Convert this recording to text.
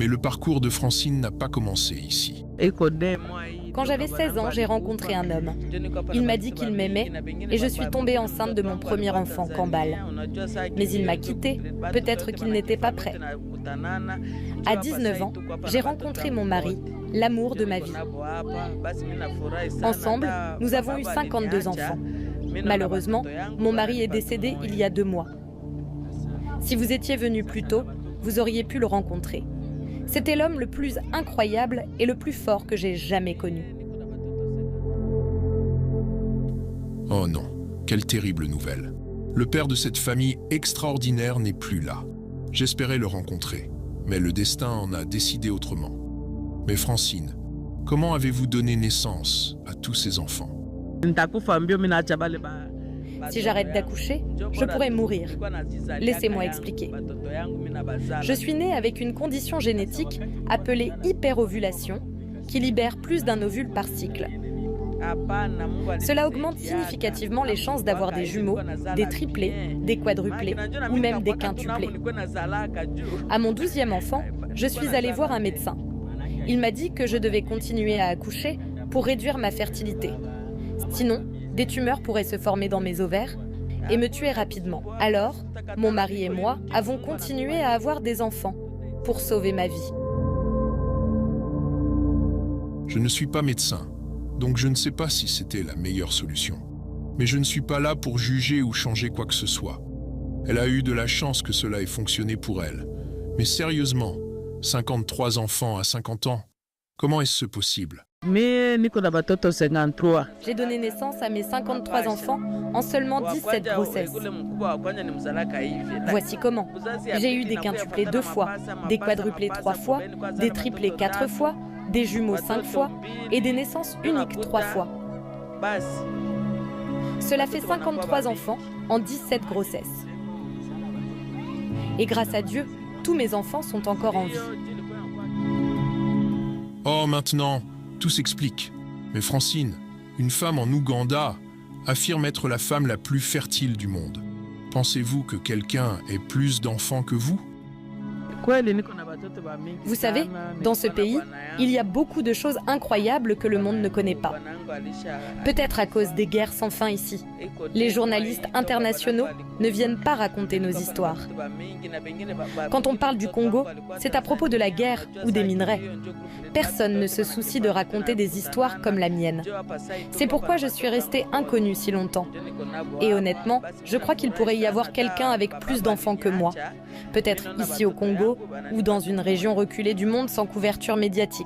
Mais le parcours de Francine n'a pas commencé ici. Quand j'avais 16 ans, j'ai rencontré un homme. Il m'a dit qu'il m'aimait et je suis tombée enceinte de mon premier enfant, Kambal. Mais il m'a quittée, peut-être qu'il n'était pas prêt. À 19 ans, j'ai rencontré mon mari, l'amour de ma vie. Ensemble, nous avons eu 52 enfants. Malheureusement, mon mari est décédé il y a 2 mois. Si vous étiez venu plus tôt, vous auriez pu le rencontrer. C'était l'homme le plus incroyable et le plus fort que j'ai jamais connu. Oh non, quelle terrible nouvelle. Le père de cette famille extraordinaire n'est plus là. J'espérais le rencontrer, mais le destin en a décidé autrement. Mais Francine, comment avez-vous donné naissance à tous ces enfants? Si j'arrête d'accoucher, je pourrais mourir. Laissez-moi expliquer. Je suis née avec une condition génétique appelée hyperovulation qui libère plus d'un ovule par cycle. Cela augmente significativement les chances d'avoir des jumeaux, des triplés, des quadruplés ou même des quintuplés. À mon 12e enfant, je suis allée voir un médecin. Il m'a dit que je devais continuer à accoucher pour réduire ma fertilité. Sinon, des tumeurs pourraient se former dans mes ovaires et me tuer rapidement. Alors, mon mari et moi avons continué à avoir des enfants pour sauver ma vie. Je ne suis pas médecin, donc je ne sais pas si c'était la meilleure solution. Mais je ne suis pas là pour juger ou changer quoi que ce soit. Elle a eu de la chance que cela ait fonctionné pour elle. Mais sérieusement, 53 enfants à 50 ans, comment est-ce possible? J'ai donné naissance à mes 53 enfants en seulement 17 grossesses. Voici comment. J'ai eu des quintuplés 2 fois, des quadruplés 3 fois, des triplés 4 fois, des jumeaux 5 fois et des naissances uniques 3 fois. Cela fait 53 enfants en 17 grossesses. Et grâce à Dieu, tous mes enfants sont encore en vie. Oh, maintenant, tout s'explique. Mais Francine, une femme en Ouganda, affirme être la femme la plus fertile du monde. Pensez-vous que quelqu'un ait plus d'enfants que vous? Vous savez, dans ce pays, il y a beaucoup de choses incroyables que le monde ne connaît pas. Peut-être à cause des guerres sans fin ici. Les journalistes internationaux ne viennent pas raconter nos histoires. Quand on parle du Congo, c'est à propos de la guerre ou des minerais. Personne ne se soucie de raconter des histoires comme la mienne. C'est pourquoi je suis restée inconnue si longtemps. Et honnêtement, je crois qu'il pourrait y avoir quelqu'un avec plus d'enfants que moi. Peut-être ici au Congo ou dans une région reculée du monde sans couverture médiatique.